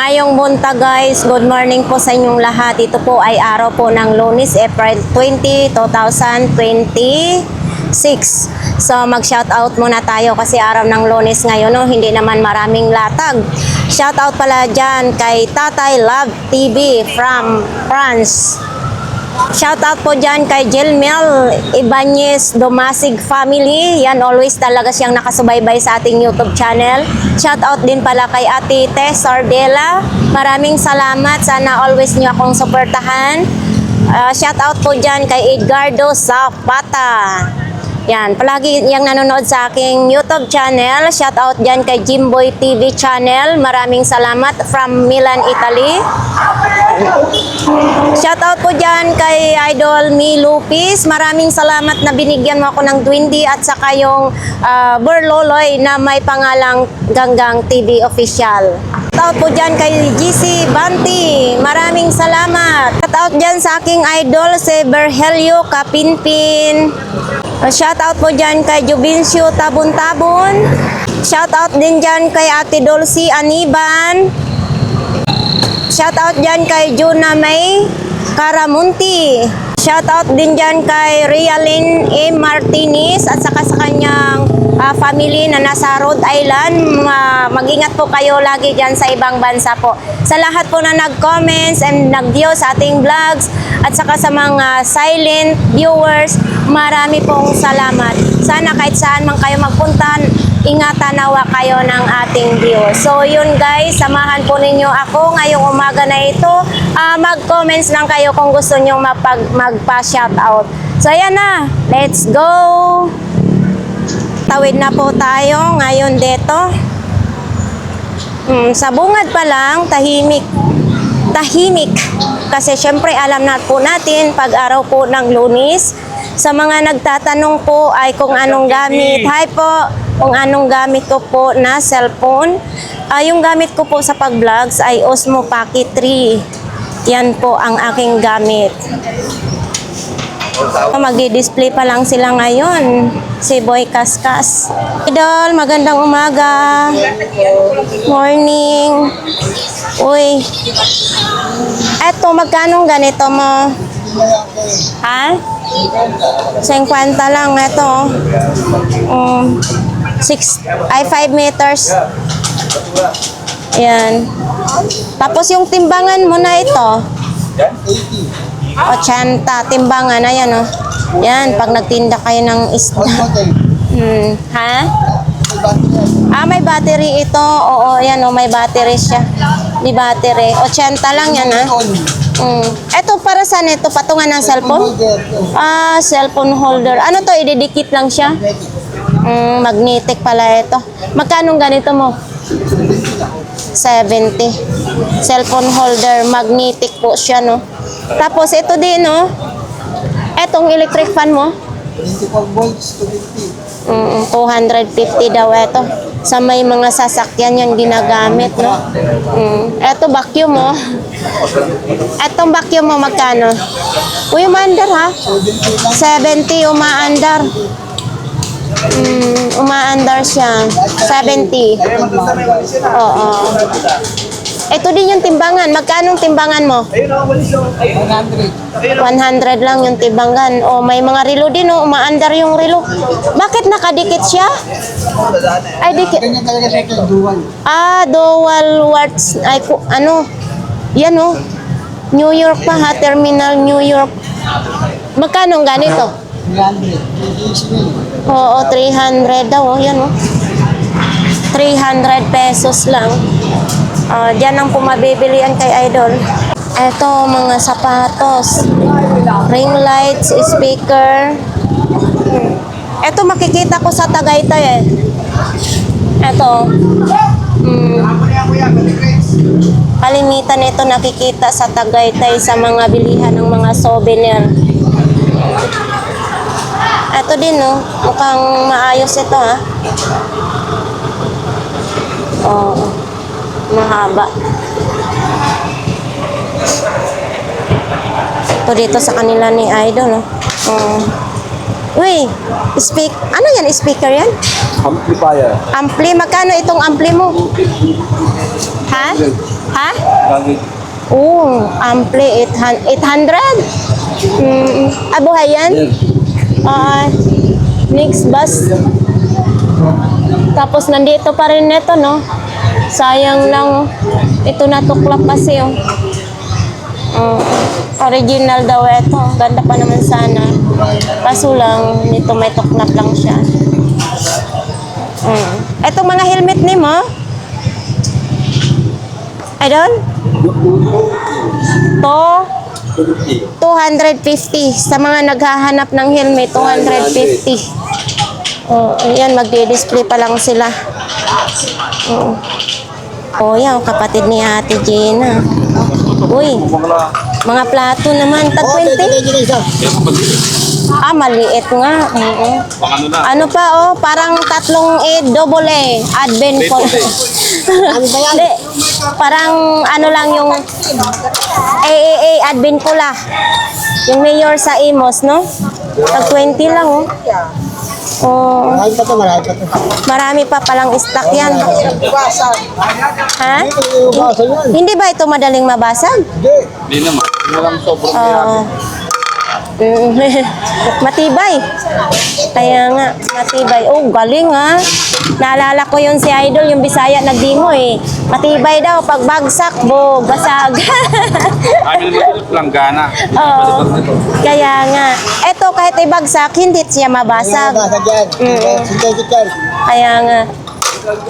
Mayong buntag guys, good morning po sa inyong lahat. Ito po ay araw po ng Lunes, April 20, 2026. So mag-shoutout muna tayo kasi araw ng Lunes ngayon, no? Hindi naman maraming latag. Shoutout pala dyan kay Tatay Love TV from France. Shoutout po dyan kay Jilmel Ibanez Domasig Family. Yan, always talaga siyang nakasubaybay sa ating YouTube channel. Shoutout din pala kay Ate Tess Sardela. Maraming salamat. Sana always nyo akong suportahan. Shoutout po dyan kay Edgardo Zapata. Yan, palagi yang nanonood sa aking YouTube channel. Shoutout dyan kay Jimboy TV channel. Maraming salamat from Milan, Italy. Shoutout po dyan kay Idol Mi Lupis. Maraming salamat na binigyan mo ako ng Dwindi at saka yung Burloloy na may pangalang Ganggang TV Official. Shoutout po dyan kay GC Banti. Maraming salamat. Shoutout dyan sa aking idol si Berhelio Kapinpin. Shoutout po dyan kay Jubincio Tabon-Tabon. Shoutout din dyan kay Ate Dulcie Aniban. Shoutout dyan kay Juna May Caramunti. Shoutout din dyan kay Rialyn A. Martinez at saka sa kanyang family na nasa Rhode Island. Mag-ingat po kayo lagi dyan sa ibang bansa po. Sa lahat po na nag-comments and nag-view sa ating vlogs at saka sa mga silent viewers, marami pong salamat. Sana kahit saan man kayo magpunta, ingatan nawa kayo ng ating viewers. So yun guys, samahan po ninyo ako ngayong umaga na ito. Mag-comments lang kayo kung gusto nyo magpa-shoutout. So ayan na, let's go! Tawid na po tayo ngayon dito. Sa bungad pa lang, tahimik. Tahimik. Kasi syempre alam na po natin pag araw po ng Lunes. Sa mga nagtatanong po ay kung anong gamit. Hi po, kung anong gamit ko po na cellphone. Yung gamit ko po sa pag-vlogs ay Osmo Pocket 3. Yan po ang aking gamit. Magdi-display pa lang sila ngayon. Si Boy Kaskas. Idol, magandang umaga. Morning. Uy. Eto, magkano ganito mo? Ha? 50 lang ito. 5 meters. Ayan. Tapos yung timbangan mo na ito. 80 timbangan, ayan o. Yan, pag nagtinda kayo ng isda. Ha? May battery ito. Oo, yan o, may battery siya. May battery. 80 lang yan ha. Ito para saan ito? Patungan ng cellphone? Cellphone holder. Ano to? Ididikit lang siya? Magnetic pala ito. Magkano ganito mo? 70. Cellphone holder. Magnetic po siya, no? Tapos ito din, no? Etong electric fan mo? 24 volts to 50. 250 daw ito. Sa may mga sasakyan yan ginagamit, no? Eto vacuum mo. Etong vacuum mo magkano? Uy, umaandar ha? 70 umaandar. Umaandar siya. 70. Oo. Ito din yung timbangan. Magkano timbangan mo? 100. 100 lang yung timbangan. O may mga relo din, o umaandar yung relo. Bakit nakadikit siya? Ay, dikit. Ganyan talaga siya ito, dual. Dual watts. Ay, ano? Yan o. New York pa ha, Terminal New York. Magkano ganito? 300. Oo, 300 daw. Yan o. 300 pesos lang. Diyan ang pumabibilian kay Idol. Ito, mga sapatos. Ring lights, speaker. Ito, makikita ko sa Tagaytay eh. Ito. Kalimitan ito nakikita sa Tagaytay sa mga bilihan ng mga souvenir. Ito din, no? Mukhang maayos ito, ha? Mahaba. Ito dito sa kanila ni Idol, no? Uy, ano yan? Speaker yan? Amplifier. Ampli, magkano itong ampli mo? Ha? Ha? Gagawin. Ampli, 800? Buhay yan? Next bus. Tapos nandito pa rin ito, no? Sayang lang. Ito natuklap kasi, oh. Original daw ito. Ganda pa naman sana. Kaso lang, nito may tuklap lang siya. Itong mga helmet ni mo? Idol? To 250. Sa mga naghahanap ng helmet, 250. Ayan, magdi-display pa lang sila. Yan, kapatid ni Ate Gina. Uy, mga plato naman. Tag 20? Maliit nga. Ano pa, parang tatlong double advent po. Ano ba yan? Parang ano lang yung advent pula. Yung mayor sa Imos, no? Tag 20 lang, oh. Marami pa to. Marami pa palang stock yan. Ha? Hindi ba ito madaling mabasag? Hindi naman. Walang sobrang Matibay. Kaya nga, matibay. Galing ha. Naalala ko yun si Idol, yung Bisaya nagdimo Matibay daw, pag bagsak, basag. Ano nito langgana. Kaya nga. Eto, kahit ibagsak, hindi siya mabasag. Kaya nga.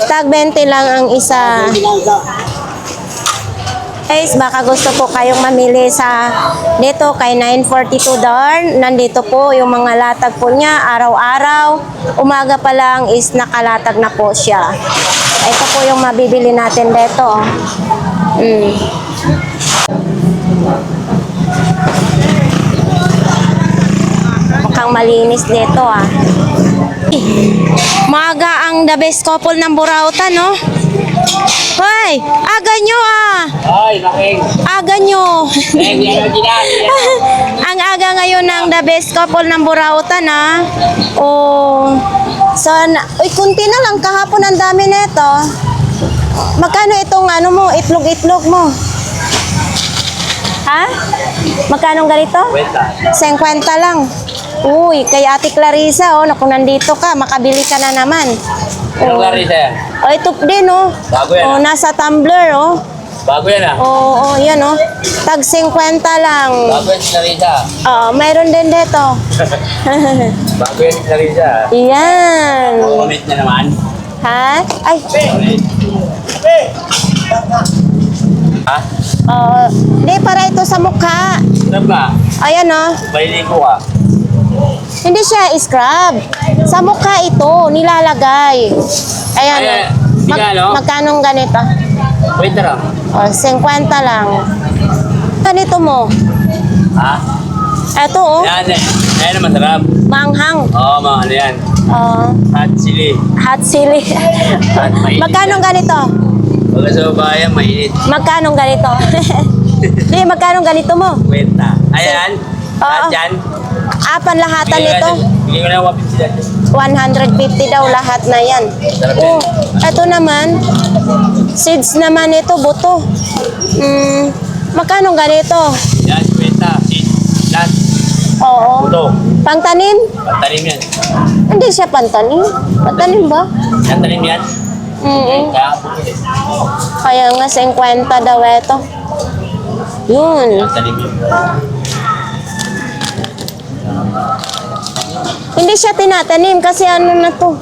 Tag 20 lang ang isa. Guys, baka gusto po kayong mamili sa dito kay 942 Darn. Nandito po yung mga latag po niya araw-araw. Umaga pa lang is nakalatag na po siya. Ito po yung mabibili natin dito. Mukhang malinis dito Maga ang the best couple ng Burautan, no? Hoy, aga nyo Ay, laking. Aga nyo. Ang aga ngayon ng the best couple ng Burautan, Uy, kunti na lang. Kahapon ang dami nito. Magkano itong itlog-itlog mo? Ha? Magkano ganito? 50 lang. Uy, kay Ate Clarissa, kung nandito ka, makabili ka na naman. Anong Clarissa yan? Ito din, Bago yan, nasa tumbler, Bago yan, yan, Tag 50 lang. Bago yan si Clarissa. Mayroon din dito. Bago yan si Clarissa. Yan. Comment na naman. Ha? Ay. Ha? Hindi, para ito sa mukha. Sarap na. Ayan, Baliligo ka. Hindi siya scrub. Sa mukha ito, nilalagay. Ayan, magkanong ganito? Wait na lang. 50 lang. Ganito mo. Ha? Ito, Yan na masarap. manghang. Oo, mga ano yan. Hot chili. Hot chili. Hot mainit. Magkanong ganito? Pagka sa babayan, mainit. Magkanong ganito? Hindi, magkanong ganito mo? Wait na. Ayan. Lahat yan. Panlahatan nito. Bigyan ko na 150 150 daw lahat na yan. Sarap yan. Ito naman, seeds naman ito, buto. Magkano ganito? Yan, kwenta. Seed. Lahat. Oo. Buto. Pangtanim? Pantanim yan. Hindi siya pantanim. Pantanim ba? Yan, tanim yan. Kaya buto eh. Kaya nga 50 daw ito. Yun. Yan, tanim yan. Hindi siya tinatanim kasi ano na to.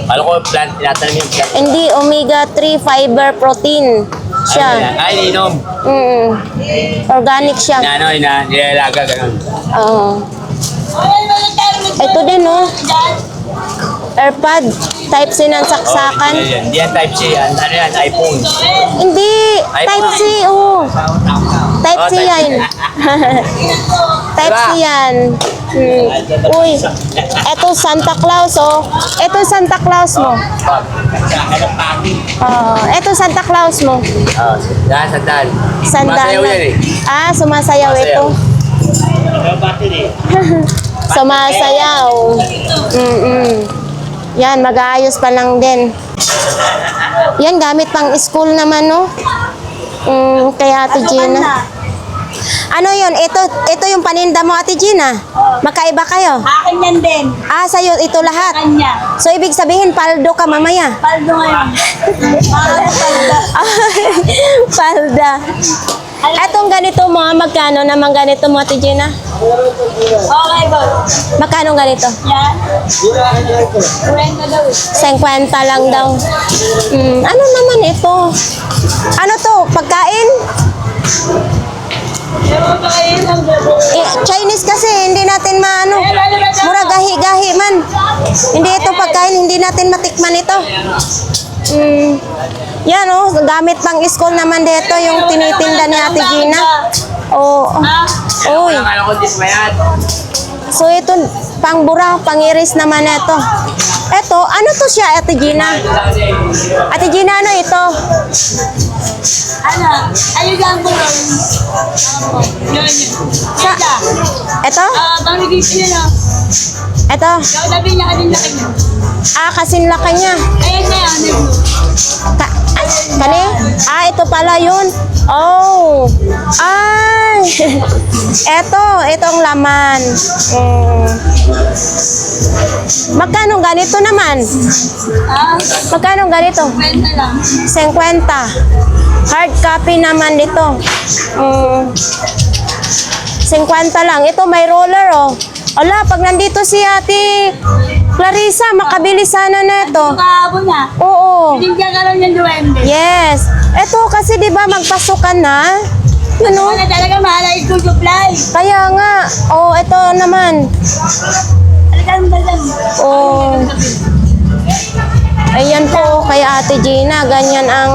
Alam ko, plant, tinatanim yung plant. Hindi, omega-3 fiber protein siya. Ay, ininom. Organic siya. Nilalaga, ganun. Oo. Ito din, AirPod. Type-C ng saksakan. Hindi yan type C. Ano yan? iPhone. Hindi. Type-C, Type-C yan. Type-C yan. Uy. Ito Santa Claus, Ito Santa Claus mo. Ito Santa Claus mo. Yan, sandal. Sandal. Masayaw yan eh. Sumasayaw ito. Sumasayaw. Yan, mag-aayos pa lang din. Yan, gamit pang school naman, Kay Ate Gina. Ano yun? Ito yung paninda mo, Ate Gina? Magkaiba kayo? Akin yan din. Sa'yo ito lahat? Kanya. So, ibig sabihin, paldo ka mamaya? Paldo ngayon. Paldo. Palda. Etong ganito mo, magkano naman ganito mo, Ate Gina? Okay, boss. Magkano ganito? Yan. 20 daw. 50 lang daw. Ano naman ito? Ano to? Pagkain? Ewan pa kayo ng Chinese kasi, hindi natin maano. Mura gahi-gahi man. Hindi ito pagkain, hindi natin matikman ito. Yan oh, gamit pang school naman dito yung tinitinda ni Ate Gina. Uy. Akala ko dismayad. So ito, pangbura, pangiris naman ito. Ito, ano to siya, Ate Gina? Ate Gina, ano ito? Ano? Ayun lang po. Yun. Sa, ito? Pamigay siya na. Ito? Yung labi niya kanina kanya. Kasin laki niya. Ayun na yan. Kani? Ito pala yun. Oh. Ay. Itong laman. Magkano ganito naman? Magkano ganito? 20 lang. 50. Hard copy naman dito. 50 lang. Ito may roller oh. Ala, pag nandito si Ate Clarissa, makabili sana na ito. Kahapon na. Oo. Binigyan ka lang ng duwende. Yes. Ito kasi 'di ba magpasukan na? Yun oh. Wala talaga mahal ang school supply. Kaya nga. Oh, ito naman. Talagang dalang. Oh. Ayan po kay Ate Gina, ganyan ang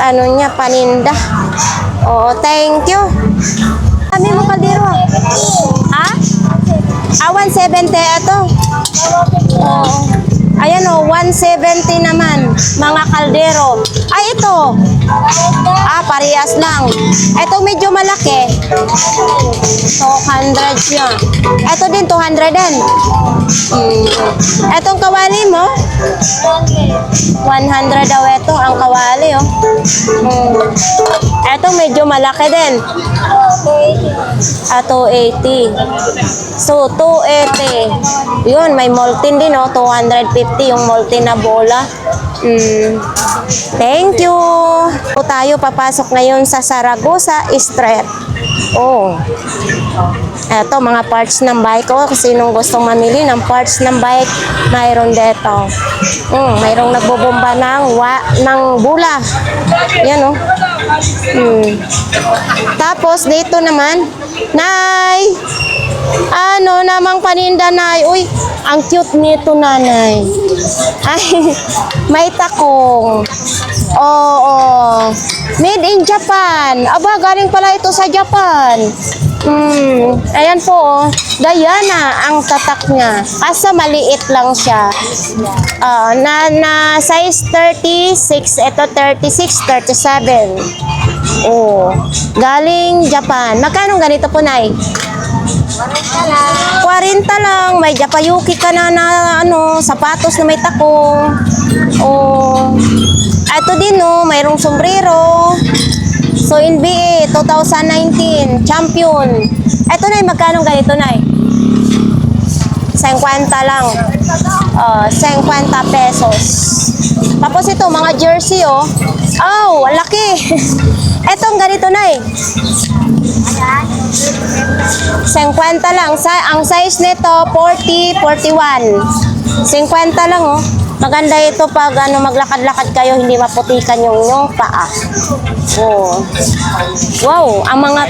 ano niya paninda. Oh, thank you. Kami mo kaldero. Ha? 170 ito. Oh. Ayan o, 170 naman, mga kaldero. Ito. Parehas lang. Ito medyo malaki. 200 siya. Ito din, 200 din. Etong kawali mo? 100 daw ito, ang kawali oh. Ito medyo malaki din. 280. So, 280. Yun, may molten din oh, 250 yung molten na bola. Thank you. O tayo papasok ngayon sa Zaragoza Street. Oh. Eto, mga parts ng bike ko. Kung sinong gustong mamili ng parts ng bike, mayroon dito. Mayroong nagbobomba ng bula. Yan oh. Tapos dito naman, Nay! Ano namang paninda, Nay? Uy, ang cute nito, Nanay. Ay, may takong. Oo. Made in Japan. Aba, galing pala ito sa Japan. Ayan po, oh. Diana ang tatak niya. Kaso maliit lang siya. Na size 36, ito 36, 37. Oh, galing Japan. Magkano ganito po, Nay? 40 lang. May Japayuki ka na ano, sapatos na may takong. Oh. Ito din, oh, mayroong sombrero. So, NBA 2019 champion. Ito, Nay, magkano ganito, Nay? 50 lang. 50 pesos. Tapos ito, mga jersey, oh. Oh, laki. Etong ganito, Nay. 50 lang. Ang size nito, 40, 41. 50 lang, oh. Maganda ito pag maglakad-lakad kayo, hindi maputikan yung paa. Oh. Wow, ang mga...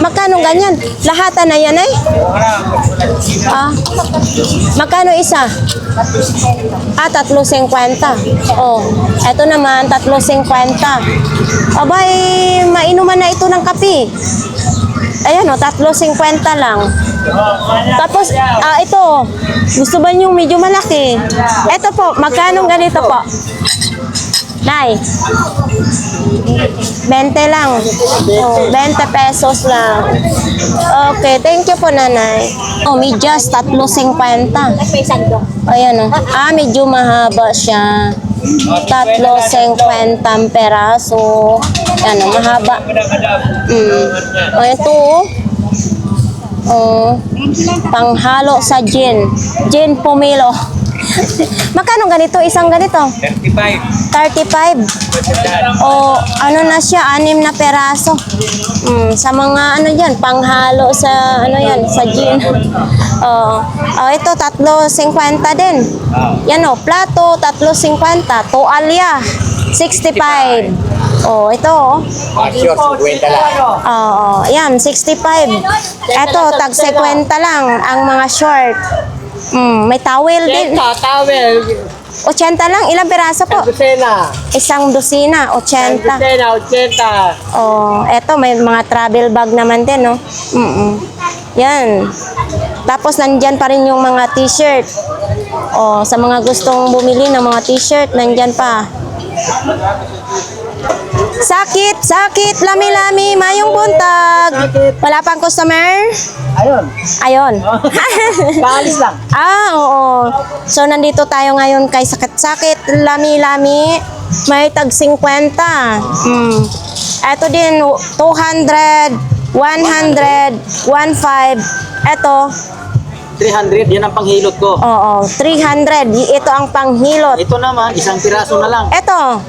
Magkano ganyan? Lahatan na yan, eh? Magkano isa? 3.50. Oh, eto naman, 3.50. Abay, mainuman na ito ng kape. Ayan o, 3.50 lang. Tapos, ito, gusto ba nyo medyo malaki? Ito po, magkano ganito po? Nay, 20 lang. Oh, 20 pesos lang. Okay, thank you po, Nanay. Oh, medyas, 3.50. Ayan o. Medyo mahaba siya. 3.50 peraso. Yan, mahaba. O, ito, panghalo sa gin. Gin pomelo. Magkano ganito? Isang ganito? 35. 35. O, ano na siya? 6 na peraso. Sa mga ano yan, panghalo sa ano yan, sa gin. Ito, 3.50 din. Yan o, plato, 3.50. Toalya, 65. Oh, ito oh. Short, 50 lang. Oo, yan, 65. Ito, tag 50 lang ang mga short. May towel din. Tawel. 80 lang, ilang piraso po? Dosena. Isang dosina, 80. Dosena, 80. Oh, eto may mga travel bag naman din, no? Yan. Tapos nandyan pa rin yung mga t-shirt. Oh, sa mga gustong bumili ng mga t-shirt, nandyan pa. Sakit, lami-lami, mayong buntag. Wala pang customer? Ayun. Ayun. Kaalis lang. Oo. So, nandito tayo ngayon kay Sakit-Sakit, Lami-Lami, may tag 50. Ito din, 200, 100, 15. Ito, 300, yan ang panghilot ko. oo, 300. Ito ang panghilot. Ito naman, isang piraso na lang. Ito,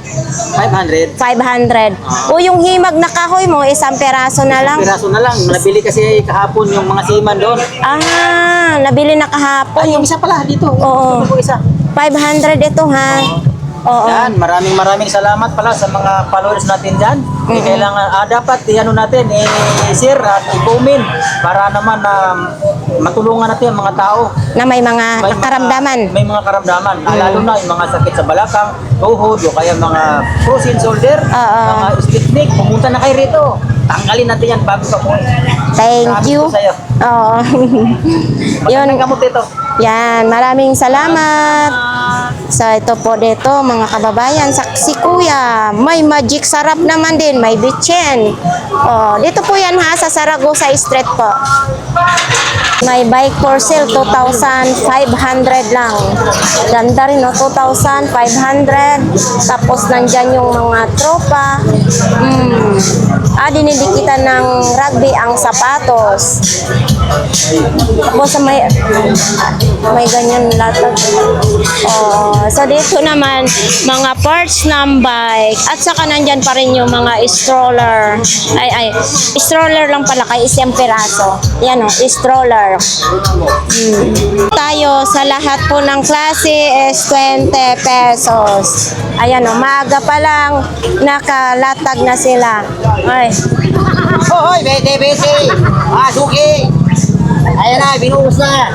500. 500. O yung himag na kahoy mo, isang peraso na lang. Piraso na lang. Nabili kasi kahapon yung mga seaman doon. Ah, nabili na kahapon. Ay, yung isa pala dito. Oo. Ito po isa. 500 ito ha. Oo. Yan, maraming salamat pala sa mga followers natin dyan. Kailangan, dapat natin, i-share at i-comment para naman matulungan natin ang mga tao. Na may mga karamdaman. May mga karamdaman. Lalo na yung mga sakit sa balakang, tuhod, o kaya mga frozen shoulder, mga stiff neck. Pumunta na kayo rito. Tanggalin natin yan bago ka po. Thank Sabi you. ko sa'yo. Oo. Yun. Magandang gamot ito. Yan, maraming salamat. So ito po dito mga kababayan, si Kuya, may magic sarap naman din, may bitchen. Oh, dito po yan ha, sa Saragosa Street po. May bike for sale, 2,500 lang. Ganda rin, no? 2,500. Tapos nandyan yung mga tropa. Dinidikitan ng rugby ang sapatos. Tapos may ganyan latag. So dito naman, mga parts ng bike. At saka nandyan pa rin yung mga stroller. Stroller lang pala kay isang piraso. Yan o, stroller. Tayo sa lahat po ng klase is 20 pesos. Ayan o, maaga pa lang nakalatag na sila. Ay. Hoy, bete. Suki. Ayan na, binuhos na.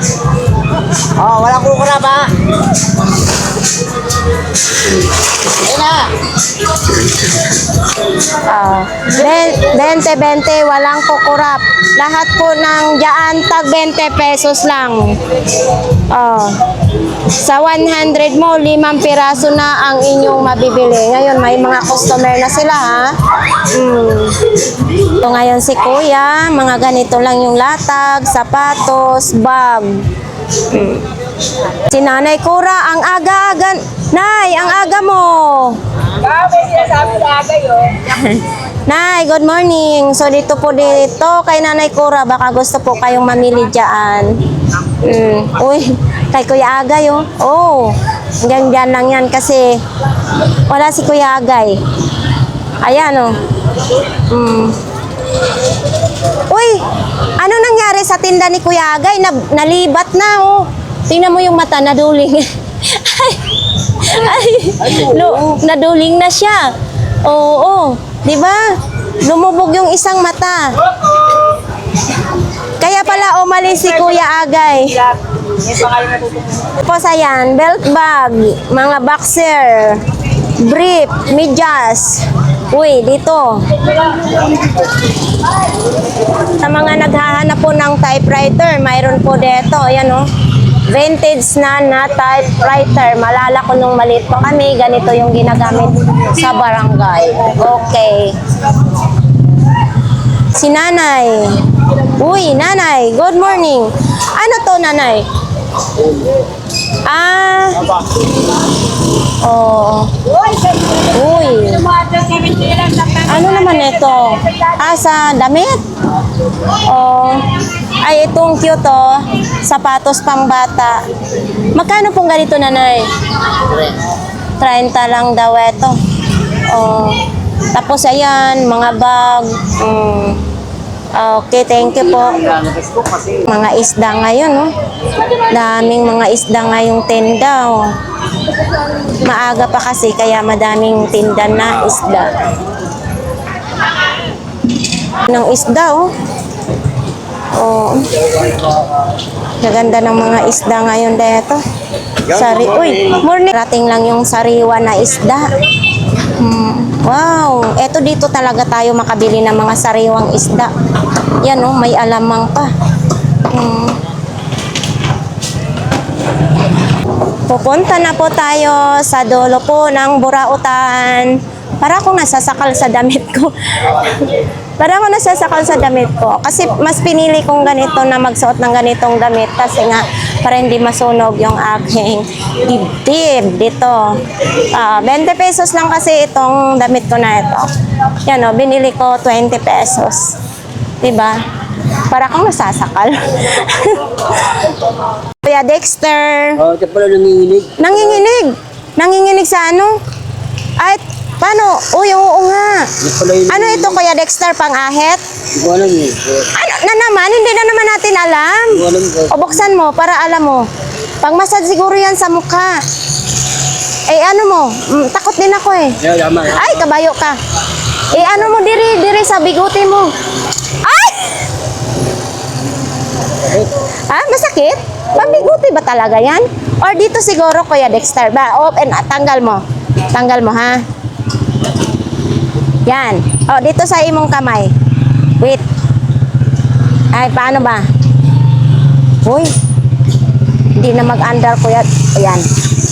Walang kukurap ha. Ayan na. 20, walang kukurap. Lahat po ng dyan, tag 20 pesos lang. Sa 100 mo, 5 piraso na ang inyong mabibili. Ngayon, may mga customer na sila, ha? So, ngayon si Kuya, mga ganito lang yung latag, sapatos, bag. Si Nanay Cora, ang aga-aga. Nay, ang aga mo. Nay, good morning. So, dito kay Nanay Cora, baka gusto po kayong mamili dyan. Uy, kay Kuya Agay, oh. Oh, dyan lang yan kasi wala si Kuya Agay. Ayan, oh. Uy, ano nangyari sa tinda ni Kuya Agay? Nalibat na, oh. Tingnan mo yung mata, naduling. Naduling na siya. Oo, di ba? Lumubog yung isang mata. Kaya pala umalis si Kuya Agay. Tapos ayan, belt bag, mga boxer, brief, medyas. Uy, dito. Sa mga naghahanap po ng typewriter, mayroon po dito. Ayan o. Vintage na typewriter. Malala ko nung maliit pa kami, ganito yung ginagamit sa barangay. Okay. Si Nanay. Uy, Nanay, good morning. Ano to, Nanay? Ah. Oh. Uy. Ano naman ito? Ah, sa damit? Oh. Ay, itong cute oh. Sapatos pang bata. Magkano pong ganito, nanay? 30 lang daw ito. Oh. Tapos ayan, mga bag. Okay, thank you po. Mga isda ngayon, oh. Daming mga isda ngayong tinda, oh. Maaga pa kasi kaya madaming tinda na isda. Ng isda, oh. Oh. Gaganda ng mga isda ngayon dito. Uy, morning. Rating lang yung sariwa na isda. Wow, eto dito talaga tayo makabili ng mga sariwang isda. Yan oh, may alamang pa. Pupunta na po tayo sa dulo po ng Burautan. Para akong nasasakal sa damit ko. Para akong nasasakal sa damit ko. Kasi mas pinili kong ganito na magsuot ng ganitong damit. Kasi nga, para hindi masunog yung aking dibdib dito. 20 pesos lang kasi itong damit ko na ito. Yan o, binili ko 20 pesos. Diba? Para akong nasasakal. Kuya Dexter. Oh, ito pala nanginginig. Nanginginig. Nanginginig sa ano? Ay, paano? Uy, oo nga. Ano ito, Kuya Dexter, pang-ahit? Hindi ko alam eh. Ano na naman? Hindi na naman natin alam. Hindi ko alam ko. O buksan mo para alam mo. Pang-massage siguro yan sa mukha. Eh ano mo? Takot din ako eh. Yeah, tama. Ay, kabayo ka. Eh ano mo diri sa biguti mo. Ay! Ah, masakit? Pambiguti ba talaga yan? Or dito siguro, Kuya Dexter ba? Open, tanggal mo. Tanggal mo, ha? Yan. O, dito sa imong kamay. Wait. Ay, paano ba? Uy. Hindi na mag-under, Kuya. Ayan.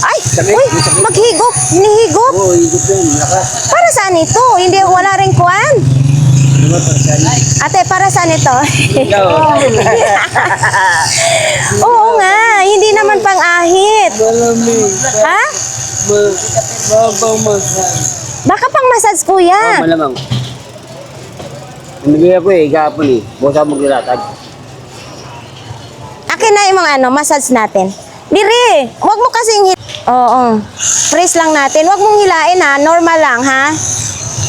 Ay! Uy! Maghigop! Hinihigop! Oo, higop yan. Lakas. Para saan ito? Hindi, wala rin kuwan. Ate, para saan ito? Oo nga, hindi naman pang-ahit. Malamig. Ha? Mabang massage. Baka pang-massage, kuya. Malamang. Namigay ako eh, kahapon eh. Bukas ako maglalatag. Akin na yung mga massage natin. Diri, wag mo kasing Oo. Press lang natin. Wag mong hilain ha, normal lang ha.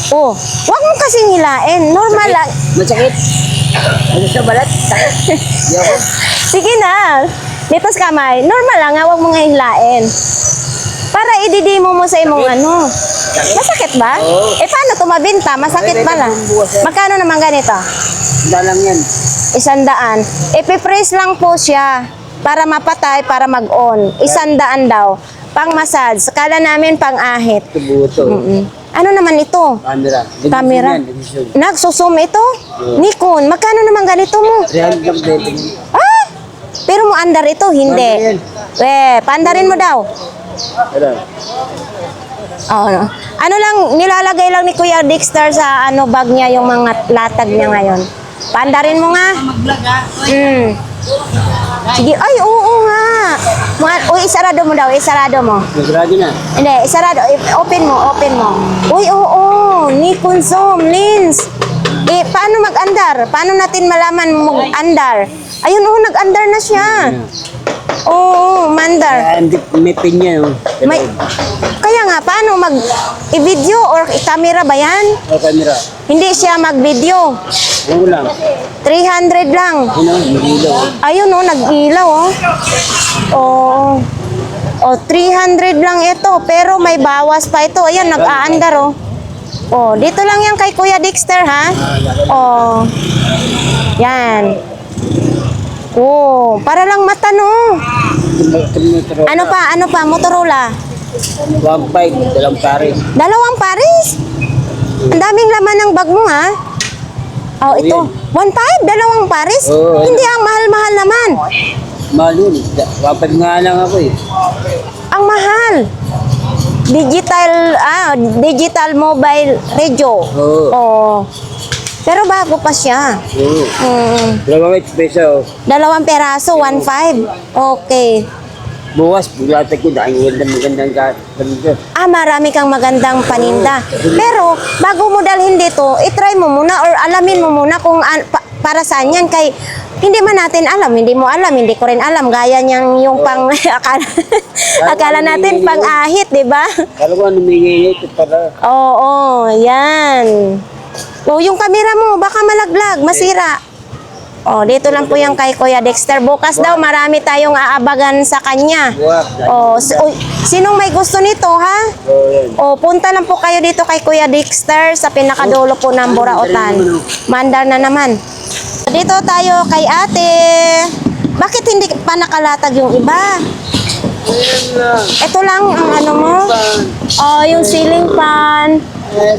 Oh, wag mo kasing hilain, normal lang. Masakit. Ano sa balat? Sakit. Di ako. Sige na. Dito sa kamay, normal lang ha, wag mong hilain. Para ididimo mo sa imong ano. Masakit ba? Oo. Eh paano tumabinta? Masakit ba lang? Magkano naman ganito? Hindi lang yan. 100. Ipipress lang po siya para mapatay, para mag-on. 100 daw. Pang massage. Kala namin pang ahit. Ito buto. Ano naman ito? Camera. Camera. Nagsusum ito? Nikon. Magkano naman ganito mo? 300 lang dito. Ah! Pero mo andar ito, hindi. Andar yan. Paandarin mo daw. Ano? Oh, no. Ano lang, nilalagay lang ni Kuya Dexter sa ano bag niya yung mga latag niya ngayon. Paandarin mo nga. Sige, ay, oo nga. Uy, isarado mo daw, isarado mo. Nagrado na. Hindi, isarado. Open mo, open mo. Uy, oo, Nikon zoom lens. Eh, paano mag-andar? Paano natin malaman mag-andar? Ayun, oo, nag-andar na siya. Oo, mandar. Hindi, may pin yan. Oh. May, kaya nga, paano i-video or i-camera ba yan? Oh, camera. Hindi siya mag-video. Ano lang. 300 lang. Ano? Hindi lang. Ayun, oh, nag-ilaw, oh. Oh. Oh, 300 lang ito, pero may bawas pa ito. Ayan, nag-aandar, oh. Oh, dito lang yan kay Kuya Dexter, ha? Oh. Yan. Oh, para lang mata, no? Ano pa? Motorola. 1.5, dalang pare. Dalawang pares. Ang daming laman ng bag mo, ha? Oh, ito. 1.5, dalawang pares. Oo, Hindi ang mahal-mahal naman. Mahal yun. 1.5 nga lang ako eh. Ang mahal. Digital mobile radio. Oo. Oh. Pero bago pa siya. Dalawang peso. 2 peraso, 1.5. Okay. Bukas, bulatag ko dahil magandang ganito. Marami kang magandang paninda. Pero, bago mo dalhin dito, itry mo muna or alamin mo muna kung para saan yan. Kay, hindi man natin alam, hindi mo alam, hindi ko rin alam. Gaya niyang yung pang, akala natin pang ahit, di ba? Alam ko, numingi ito para. Oo, yan. O, yung camera mo, baka malaglag, masira. O, dito lang po yung kay Kuya Dexter. Bukas daw, marami tayong aabagan sa kanya. O, sinong may gusto nito, ha? O, punta lang po kayo dito kay Kuya Dexter sa pinakadulo po ng Burautan. Mandar na naman. Dito tayo kay ate. Bakit hindi pa nakalatag yung iba? Ito lang ang ano mo? Yung ceiling fan.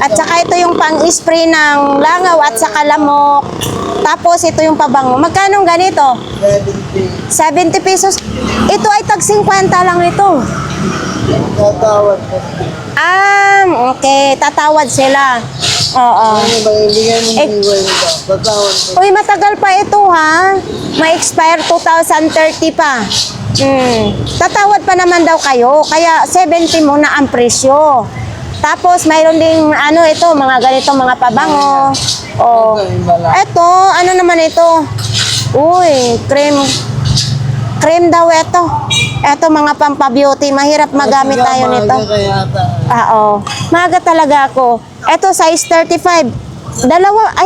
At saka ito yung pang-spray ng langaw at saka lamok. Tapos ito yung pabango. Magkano ganito? 70 pesos. Ito ay tag 50 lang ito. Okay. Tatawad sila. Oo. Uy, matagal pa ito ha. May expire 2030 pa. Tatawad pa naman daw kayo. Kaya 70 muna ang presyo. Tapos mayroon ding ito, mga ganito, mga pabango. Ito, ano naman ito? Uy, cream daw ito. Ito, mga pampabeauty. Mahirap magamit tayo nito. Maga talaga ako. Ito, size 35.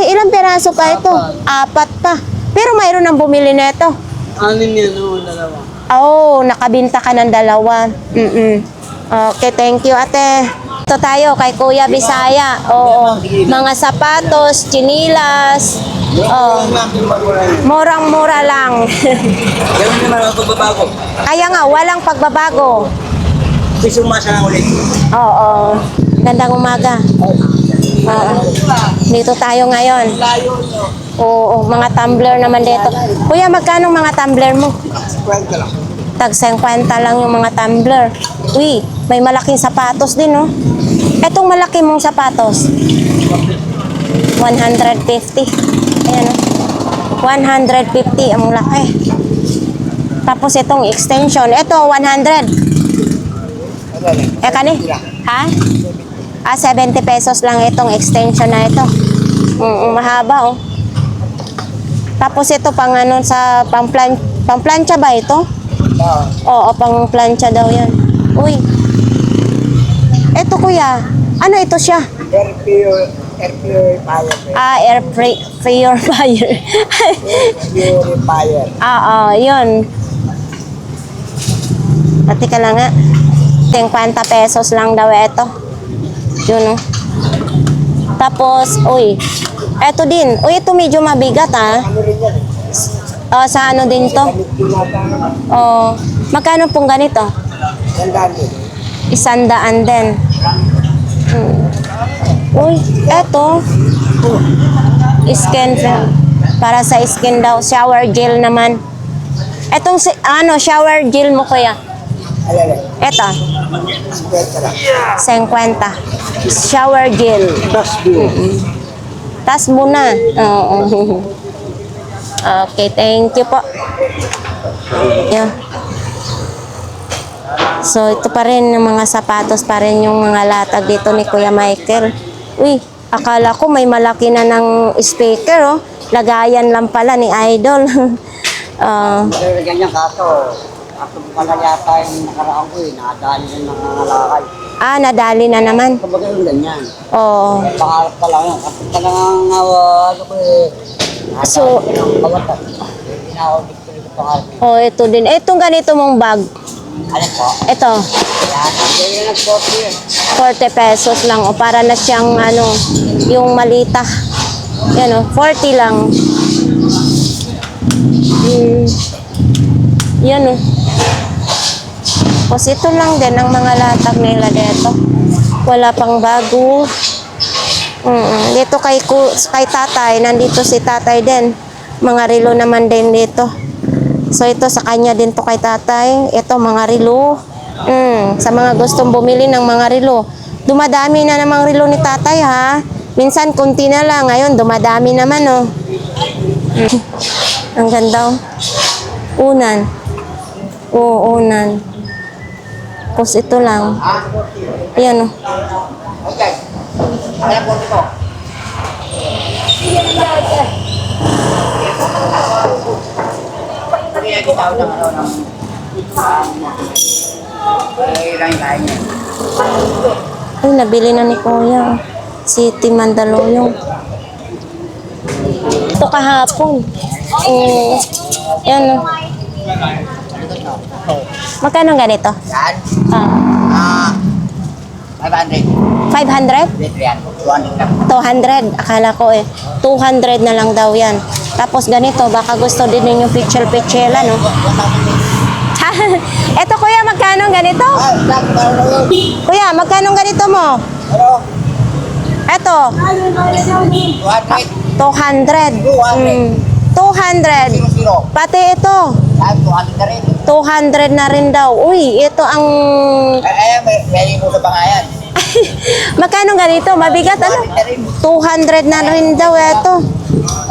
Ilang peraso pa ito? 4 pa. Pero mayroon nang bumili nito. Anin yan, dalawa. Nakabinta ka ng 2. Okay, thank you, ate. Ito tayo kay Kuya Bisaya. Mga sapatos, chinilas. Murang-mura lang. Ganun naman ang pagbabago. Kaya nga, walang pagbabago. Pisong masa na ulit. Gandang umaga. Dito tayo ngayon. Mga tumbler naman dito. Kuya, magkano mga tumbler mo? 50 lang. Tag 50 lang yung mga tumbler. Uy, may malaking sapatos din, no? Etong malaki mong sapatos. 150. Ayan, no? 150 ang laki. Tapos itong extension. Ito, 100. Kani? Ha? 70 pesos lang itong extension na ito. Mahaba, Tapos ito pang sa pang-plancha ba ito? Pang plancha daw yan. Uy. Eto kuya. Ano ito siya? Air purifier. Air purifier. Purifier. Yun. Pati ka lang nga. 50 pesos lang daw ito. Yun, Tapos, eto din. Ito medyo mabigat, Ano rin yan sa ano din to? Magkano pong ganito? 100 din. Eto. Skin para sa skin daw. Shower gel naman. Etong shower gel mo kuya? Eto. 50. Shower gel. Tas muna. Okay, thank you po. Yeah. So, ito pa rin yung mga sapatos pa rin yung mga latag dito ni Kuya Michael. Uy, akala ko may malaki na ng speaker, Lagayan lang pala ni Idol. Ganyan kaso. Ako pala yata yung nakaraan ko nakadali ng mga lakay. Nadali na naman. Kumbaga yung ganyan. Oo. Pangarap pa lang yun. Kasi talagang So, ito din. Itong ganito mong bag. Ano po? Ito, Yan, 40 pesos lang. Para na siyang, yung malita. Yan, 40 lang. Yan, Tapos ito lang din ang mga latag nila dito. Wala pang bago. Dito kay tatay, nandito si tatay din. Mga relo naman din dito. So ito sa kanya din to kay tatay. Ito mga relo. Sa mga gustong bumili ng mga relo. Dumadami na namang relo ni tatay ha. Minsan kunti na lang, ngayon dumadami naman oh. Ang ganda oh. Unan. Oo, unan. Tapos ito lang. Ayan oh. Okay. Alam po ito. Kaya kita ng ano ng lain-lain niya. Ay, nabili na ni Kuya. City Mandaluyong. Ito kahapon. Yan oh. Magkano ganito? Yan. Ah, 500. 500? Dito yan. 200 lang. 200. Akala ko 200 na lang daw yan. Tapos ganito, baka gusto din ninyo picture-picture, no? Eto kuya, magkano ganito? Kuya, magkano ganito mo? Eto, 200. 200. Pati ito, 200 na rin daw. Uy, ito ang... May mo sa bangayan. Magkano ganito? Mabigat ano? 200 na rin daw ito.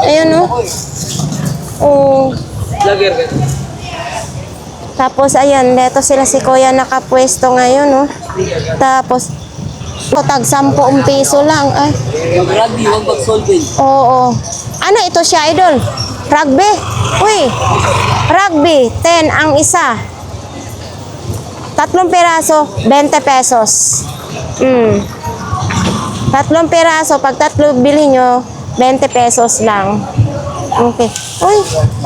Ayun oh. Oh. Tapos ayan, dito sila si Kuya nakapwesto ngayon oh. Tapos tag 10 piso lang ay. Yung rugby, huwag mag-solving. Oo. Ano ito siya, idol? Rugby? Uy. Rugby, 10 ang isa. 3 piraso, 20 pesos. 3 piraso, pag 3 bili nyo, 20 pesos lang. Okay. Uy,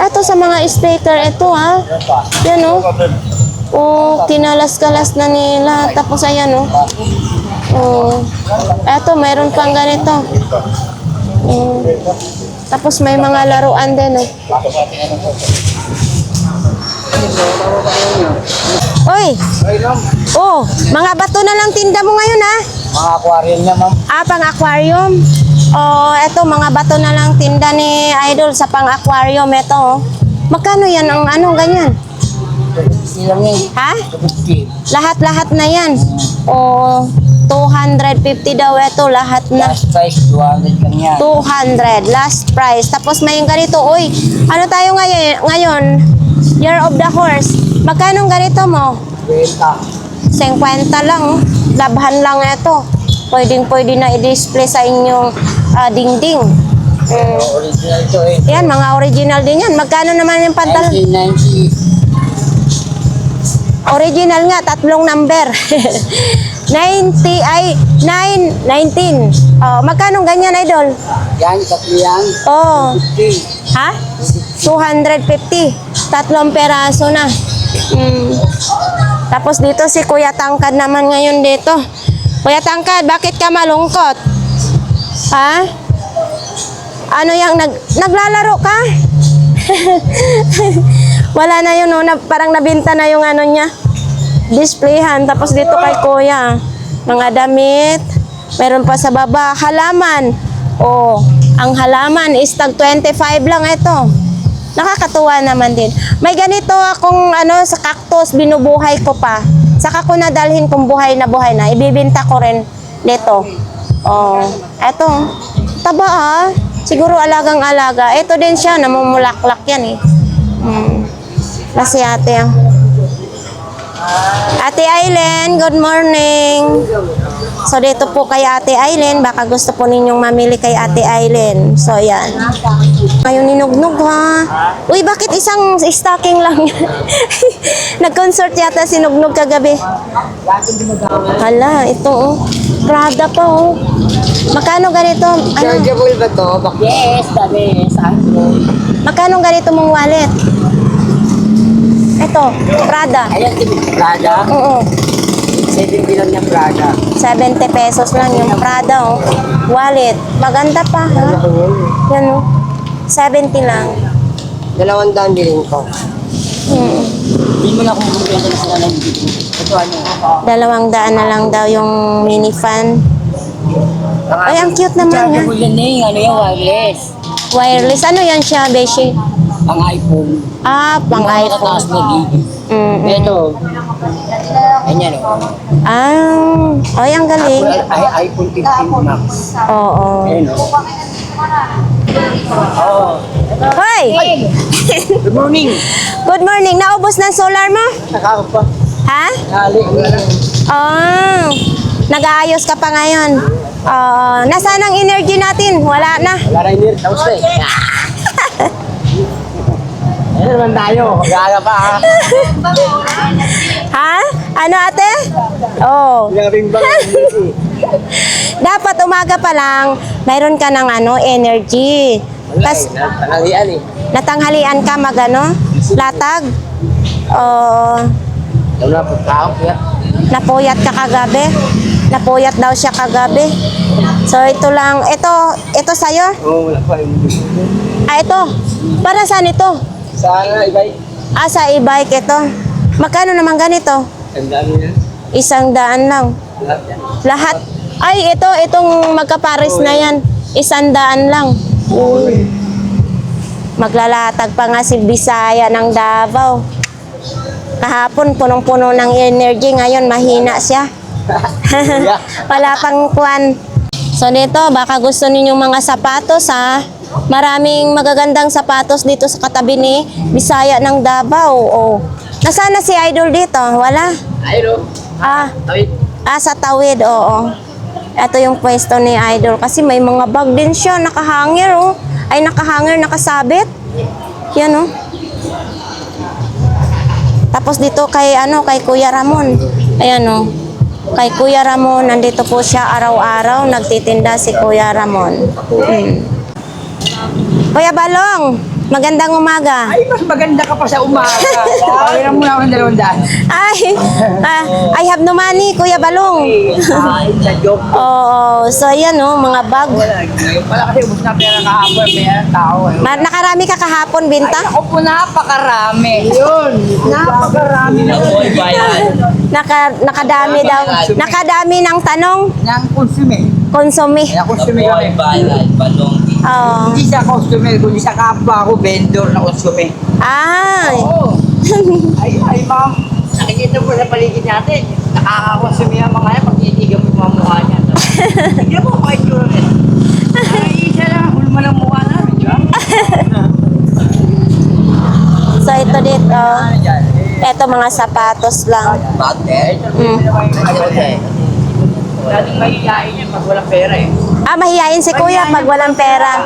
eto sa mga speaker, ito ha. Yan o. Oh, kinalas-kalas na nila. Tapos ayan o. Oh. Eto, mayroon pang ganito. Tapos may mga laruan din o. Uy! Oh, mga bato na lang tinda mo ngayon ha. Mga aquarium niya, ma'am. Pang aquarium. Oh, eto mga bato na lang tinda ni Idol sa pang aquarium ito. Oh. Magkano yan ang ano ganyan? Silang yan. Ha? 50. Lahat-lahat na yan. Oh, 250 daw ito lahat na. Last price, 200 lang yan. 200 last price. Tapos may ganito, uy. Ano tayo ngayon? Year of the Horse. Magkano ganito mo? 50 lang. Oh. Labhan lang ito. Pwedeng-pwede na i-display sa inyong dingding. Original ito eh. Yan, mga original din yan. Magkano naman yung pantalon? 1990. Original nga, 3 number. 19. Oh, magkano ganyan, Idol? Yan, tatlo yan. Oh, 50. ha? 250. 3 peraso na. Tapos dito si Kuya Tangkad naman ngayon dito. Kuya Tangkad, bakit ka malungkot? Ha? Ano yung naglalaro ka? Wala na yun, no? Parang nabinta na yung ano niya. Displayhan. Tapos dito kay Kuya, mga damit. Meron pa sa baba, halaman. Oh, ang halaman is tag 25 lang ito. Nakakatuwa naman din. May ganito akong ano sa cactus, binubuhay ko pa. Saka ko nadalhin kung buhay na. Ibibinta ko rin dito. Oh, eto. Taba ah. Siguro alagang-alaga. Ito din siya, namumulaklak yan eh. Kasi ate ah. Ate Aileen, good morning. So dito po kay Ate Aileen, baka gusto po ninyong mamili kay Ate Aileen. So yan. Ngayon ninugnog ha. Uy, bakit isang stocking lang yan? Nag-concert yata sinugnog kagabi. Hala, ito oh. Prada pa oh. Makano ganito? Ano? Chargeable ba to? Yes, tabi. Saan mo? Makano ganito mong wallet? Ito, Prada. Ayan, Prada. Oo. 70 lang yung Prada. 70 pesos lang yung Prada oh. Wallet. Maganda pa ha. Yan oh. 70 lang. 200 bilhin ko. Hindi mo na kung bumibenta na sila ng video. Ito ano? 200 na lang daw yung mini fan. Ay, ang cute naman yan. Chargeable yan eh. Ano yung wireless? Wireless. Ano yan siya, Beshi? Ang iPhone. Ah, pang iPhone. Mm. Ito. Ganyan o. Ah, ay, ang galing. iPhone 15 Max. Oo. Ayun o. Hoy! Good morning. Good morning. Naubos ng solar mo? Nakakap pa. Ha? Nali. Oh, nag-aayos ka pa ngayon. Nasaan ang energy natin? Wala na. Wala na yun. Tapos na eh. Ayun naman tayo. Mag-aaga pa ha. Ha? Ano ate? Oh. Labing bang Dapat umaga pa lang, mayroon ka ng energy. Tas Tanghalian eh. natanghalian ka magano? Latag? Oh, Daw na pagkaon kaya. napuyat ka kagabi? Napuyat daw siya kagabi. So ito lang, ito sa'yo? Oo, wala pa yung Ah, ito. Para saan ito? Sana ibay. Ah, sa e-bike ito. Magkano naman ganito? Ang dami na. 100 lang. Lahat yan. Lahat. Ay, itong magkapares na yan. 100 lang. Maglalatag pa nga si Bisaya ng Davao. Kahapon, punong-puno ng energy. Ngayon, mahina siya. Wala pang kwan. So, dito, baka gusto ninyong mga sapatos, ha? Maraming magagandang sapatos dito sa katabi ni Bisaya ng Davao. Oh. Nasaan na si Idol dito? Wala? Ayun o. Ah, Tawid. sa tawid, oo. Ito yung pwesto ni Idol kasi may mga bag din siya, nakahanger, oh. Ay, nakahanger, nakasabit. Yan, oh. Tapos dito kay Kuya Ramon. Ayan, oh. Kay Kuya Ramon, nandito po siya araw-araw, nagtitinda si Kuya Ramon. Kuya Balong, magandang umaga. Ay, mas maganda ka pa sa umaga. Kaya mo na ako ng 200. Ay, I have no money, Kuya Balong. Ay, sa joke. Oo, so ayan, oh, mga bag. Wala. Ngayon pala kasi ubus na pera kahapon. Pera ng tao. Nakarami ka kahapon, binta? Ako po napakarami. Yun. Napakarami na po. Nakadami daw. Nakadami ng tanong. Nang consume. Konsumi. Kaya consume kami. Oo. Hindi siya customer, kundi sa kapwa ako, vendor na consume. Ay. Oo. Ay, ma'am. Nakikita po sa paligid natin. Nakaka-consume ang mga yan. Pag-iigan mo yung mga mukha niya. Hindi mo kahit yun eh. Ay, isa lang. Hulma ng mukha namin, di ba? So ito dito. Ano dyan? Ito mga sapatos lang. Bakit? Dating mahihain yan pag walang pera eh. Ah, mahihain si Kuya pag walang pera.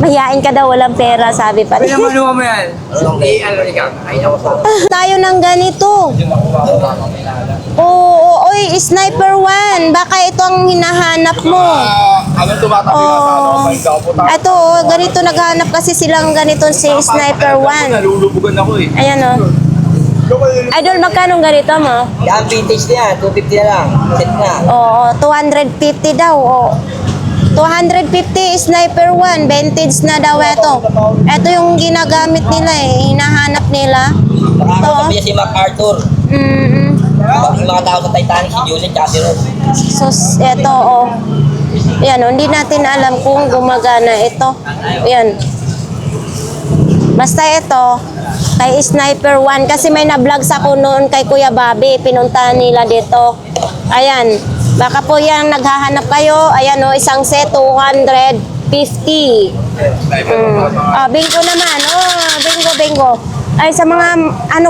Mahihain ka daw walang pera, sabi pa rin. Pinamanuha mo yan. Hindi, ano ikaw. Ay, ako sa... Tayo ng ganito. Oo, oy, Sniper 1. Baka ito ang hinahanap mo. Anong tumatabi na sa ano? May gapo tayo. Ito, ganito naghahanap kasi silang ganito si Sniper 1. Nalulubugan ako eh. Ayan, oh. Idol, magkano ganito mo? Yan, vintage na yan. 250 na lang. Set na. Oo, 250 daw. Oo. 250 Sniper 1, vintage na daw ito. Ito yung ginagamit nila eh, hinahanap nila. Ito. Nakakatabi si MacArthur. Yung mga tao sa Titanic, si Juliet, tsaka si Rose. So, ito, oh. Yan, oh, hindi natin alam kung gumagana ito. Yan. Basta ito, kay Sniper 1, kasi may na-vlogs ako noon kay Kuya Bobby, pinuntahan nila dito. Ayan, baka po yan naghahanap kayo. Ayan, oh, isang set, 250. Bingo naman, bingo. Ay, sa mga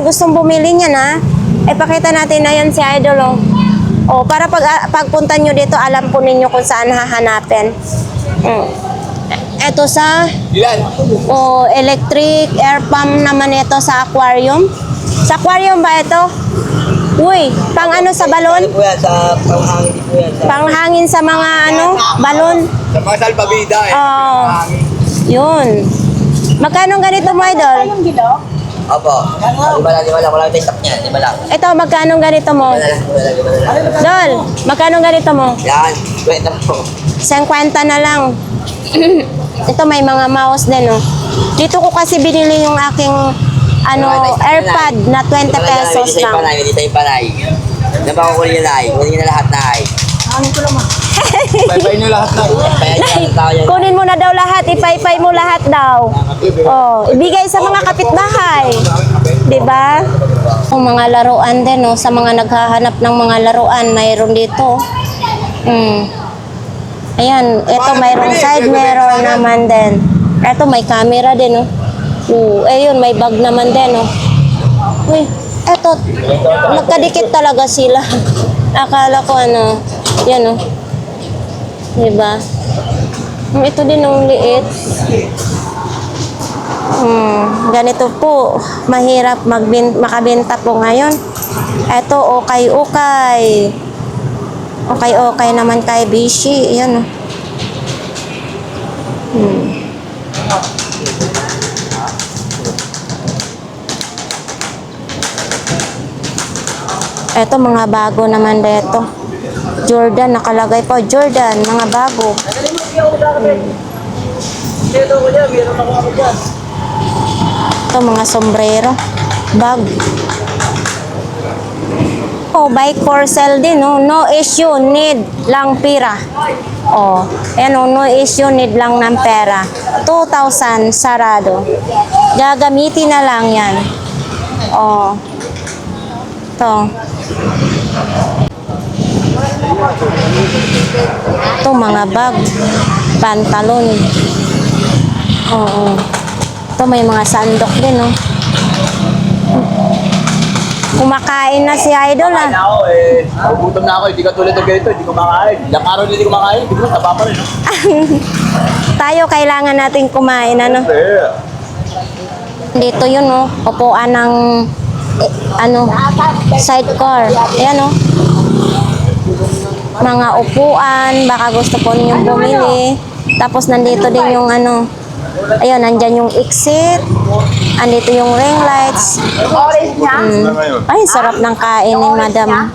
gustong bumili niyan, ha? Pakita natin na yan si Idol, oh. Para pagpunta nyo dito, alam po ninyo kung saan hahanapin. Ito sa electric air pump naman ito sa aquarium. Sa aquarium ba ito? Uy, pang ano sa balon? Po yan, sa panghangin po yan. Panghangin sa mga balon. Sa mga salbabida eh. Yun. Magkano ganito mo, Idol? Opo. Lima lang. Walang stock niya. Lima lang. Ito, magkano ganito mo? Dol, magkano ganito mo? Yan. Wait lang po. 50 na lang. Ito may mga mouse din, oh. Dito ko kasi binili yung aking AirPod na 20 pesos lang. Hindi tayo panay. Nabakukunin niya na ay. Kunin niya na lahat na ay. Bye-bye nyo lahat na. Kunin mo na daw lahat, ipay-pay mo lahat daw. Oh, ibigay sa mga kapitbahay. 'Di ba? O mga laruan din, no, sa mga naghahanap ng mga laruan, mayroon dito. Ayan, ito mayroong side mirror naman din. Ito may camera din, no. Ayun, may bag naman din, no. Uy, eto, nagkadikit talaga sila. Akala ko ano, yan, no. Diba? Ito din ang liit. Ganito po, mahirap makabenta po ngayon. Ito, okay. Okay naman kay Bishi. Ayan, oh. Ito, mga bago naman dito. Jordan, nakalagay po. Jordan, mga bago. Ito, mga sombrero. Bag. Oh, bike for sale din, no? No issue, need lang pera. Oh, ayan, oh, no issue, need lang ng pera. 2,000 sarado. Gagamitin na lang yan. Oh. Ito. Ito, mga bag. Pantalon. Oo. Ito, may mga sandok din, no? Kumakain na si Idol, ah. Ako nagugutom na ako. Hindi ka tulad ng ganito. Hindi ko makain. Ilang araw hindi ko makain. Hindi ko taba pa rin. Tayo, kailangan natin kumain, ano? Dito yun, no? Upuan ng, sidecar. Ayan, no? Mga upuan, baka gusto po ninyong bumili. Tapos, nandito din yung, ayun, nandyan yung exit. Andito yung ring lights. Ay, sarap ng kain ni Madam.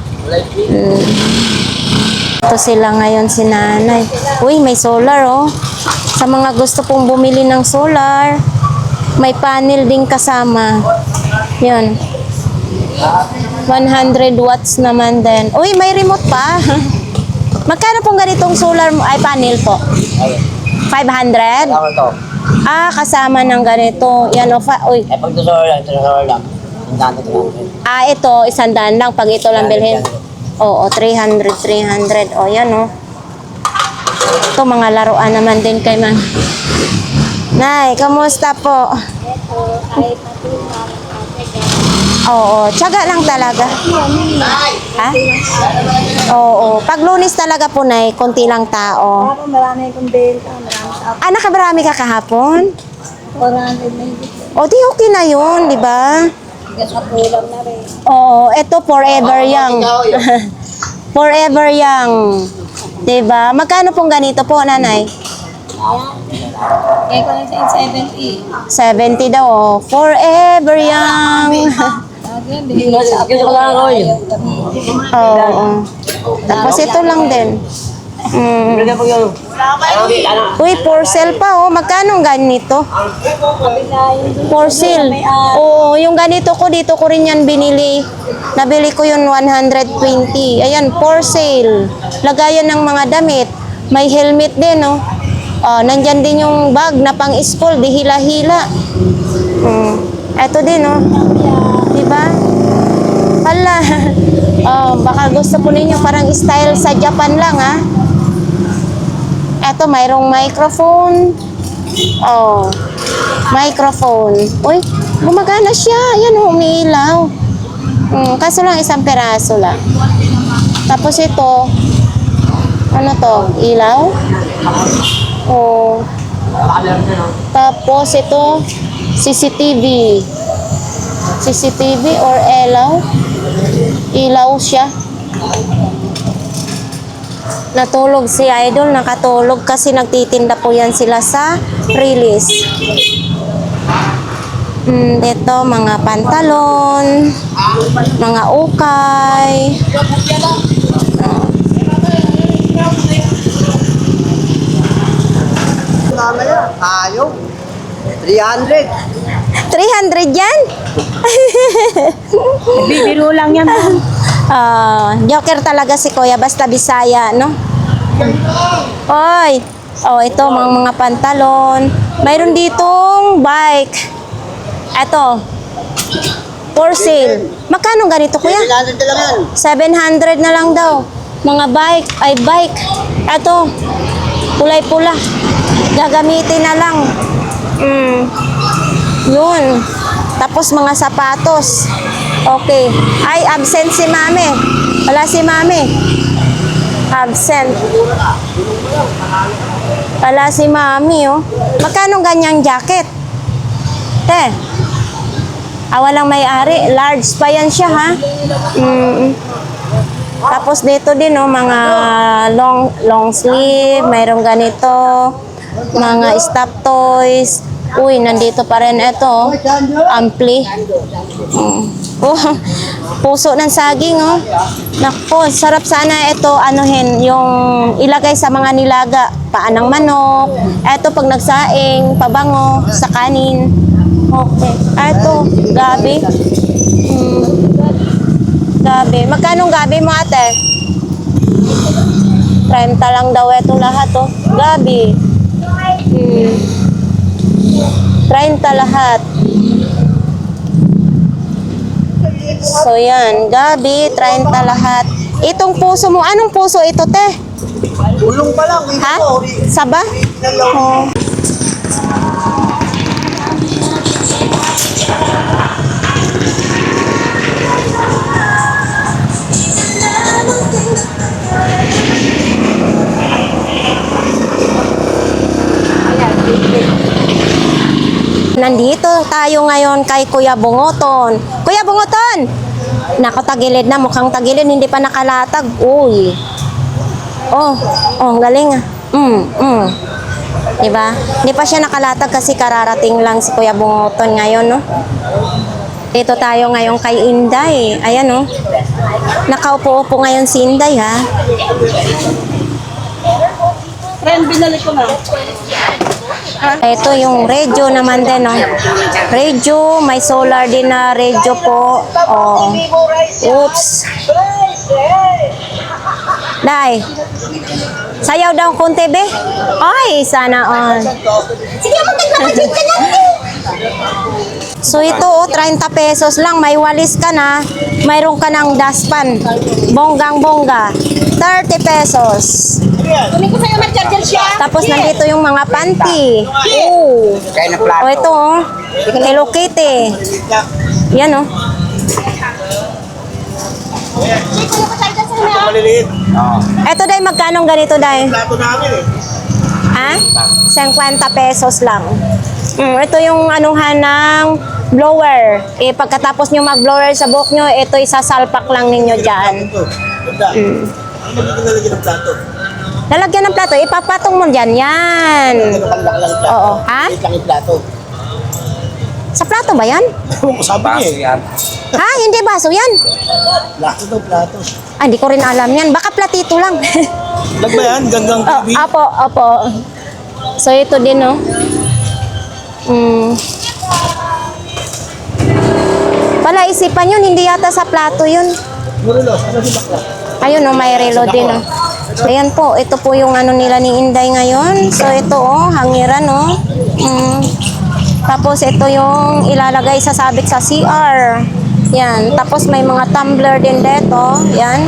Ito sila ngayon, si Nanay. Uy, may solar, oh. Sa mga gusto pong bumili ng solar, may panel din kasama. Yun. 100 watts naman din. Uy, may remote pa. Magkano pong ganitong solar ay panel po? 500? Ah, kasama ng ganito. Yan, uy. Pag solar lang. Ito, 100 lang pag ito lang bilhin. Oo, 300. O, yan, oh. Ito, mga laruan naman din kay Man. Nay, kamusta po? Oo, tiyaga lang talaga. Ha? Oo, pag Lunes talaga po, Nay, konti lang tao. Marami akong benta. Marami Ah, nakabarami ka kahapon? O, di okay na yun, di ba? sa pulang na rin. Oo, ito forever young. Forever young. Diba? Magkano pong ganito po, Nanay? Kaya ko lang sa 70. 70 daw, oh. Forever young. Bili sa ako lang ako yun. Oo. Tapos ito lang din. Uy, for sale pa, oh. Magkano ang ganito? For sale. Oo, yung ganito ko, dito ko rin yan binili. Nabili ko yun 120. Ayan, for sale. Lagayan ng mga damit. May helmet din, oh. Nandyan din yung bag na pang school, di hila-hila. Eto din, oh. Diba? Hala. Baka gusto po ninyo parang style sa Japan lang, ha? Eto, mayroong microphone. Microphone. Uy, gumagana siya. Ayan, umiilaw. Kaso lang, isang peraso lang. Tapos ito, ano to? Ilaw? Tapos ito, CCTV. CCTV or ilaw? Ilaw siya. Natulog si Idol, nakatulog kasi nagtitinda po yan sila sa release. Ito, mga pantalon, mga ukay. Ayaw. 300. 300 yan? Bibiro lang yan. Joker talaga si Kuya, basta Bisaya, no? Oy, ito mga pantalon. Mayroon ditong bike. Ito, for sale. Magkano ganito, Kuya? 700 na lang daw. Mga bike. Ito, kulay-pula. Gagamitin na lang. Yun. Tapos mga sapatos. Okay. Ay, absent si Mami. Wala si Mami. Absent. Wala si Mami, oh. Magkano ganyang jacket? Te. Walang may-ari. Large pa yan siya, ha? Tapos dito din, oh, mga long sleeve. Mayroong ganito. Mga stop toys. Uy, nandito pa rin ito, ampli. Oh, puso ng saging, oh. Nako, sarap sana ito, anuhin, yung ilagay sa mga nilaga. Paan ng manok. Ito, pag nagsaing, pabango, sa kanin. Okay. Ito, gabi. Gabi. Magkano gabi mo, ate? 30 lang daw ito lahat, oh. Gabi. 30 lahat. So yan, gabi, 30 lahat. Itong puso mo, anong puso ito, te? Ulong pa lang. Ha? Saba? Oh. Nandito tayo ngayon kay Kuya Bungoton. Kuya Bungoton! Nako, tagilid na. Mukhang tagilid. Hindi pa nakalatag. Uy. Ang galing ah. Diba? Hindi pa siya nakalatag kasi kararating lang si Kuya Bungoton ngayon, no? Dito tayo ngayon kay Inday. Ayan, no? Nakaupo-upo ngayon si Inday, ha? Friend, binalik ko na. Ito yung radio naman din, no? Radio, may solar din na radio po. Oops. Day. Sayaw daw konti, be. Ay, sana on. Sige, magkakapagod ka lang. So ito, 30 pesos lang. May walis ka na. Mayroon ka ng dustpan. Bonggang-bongga. 30 pesos. Kunin ko sa'yo, mag-charger siya. Tapos nandito yung mga panty. Kaya na plato. Ito, Hello Kitty. Yan, oh. Maliliit. Ito, Day, magkano ganito, Day? Plato namin eh. Ha? 50 pesos lang. Ito yung anuhan ng blower. Pagkatapos nyo mag-blower sa buhok nyo, ito isasalpak lang ninyo dyan. Ito. Ganda. Ano ba lalagyan ng plato? Lalagyan ng plato, ipapatong mo dyan. Yan. Lang plato. Oo. Ha? Liit lang yung plato. Sa plato ba yan? Sabi niya eh. Ha? Hindi baso yan? Plato daw, plato. Hindi ko rin alam yan. Baka platito lang. Lag ba yan? Ganggang TV? Opo. So, ito din, no? Pala, isipan yun. Hindi yata sa plato yun. Murulos, ano si bakla? Ayun, no? May relo din, no? Ayan po. Ito po yung ano nila ni Inday ngayon. So, ito, hangiran, no? Tapos, ito yung ilalagay sa sabit sa CR. Yan. Tapos, may mga tumbler din dito. Yan.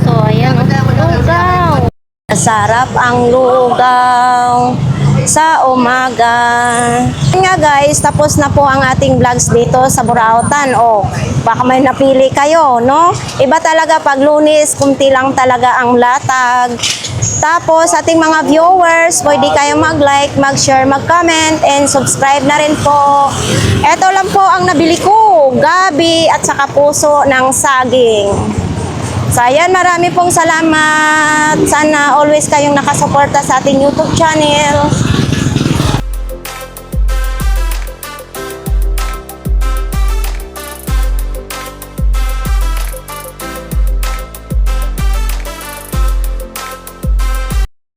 So, ayan. Lugaw. Masarap ang lugaw sa umaga. Yan nga guys, tapos na po ang ating vlogs dito sa Burautan. Baka may napili kayo, no? Iba talaga pag Lunes, kunti lang talaga ang latag. Tapos, ating mga viewers, pwede kayo mag-like, mag-share, mag-comment, and subscribe na rin po. Ito lang po ang nabili ko, gabi at saka puso ng saging. So, ayan, marami pong salamat. Sana always kayong nakasuporta sa ating YouTube channel.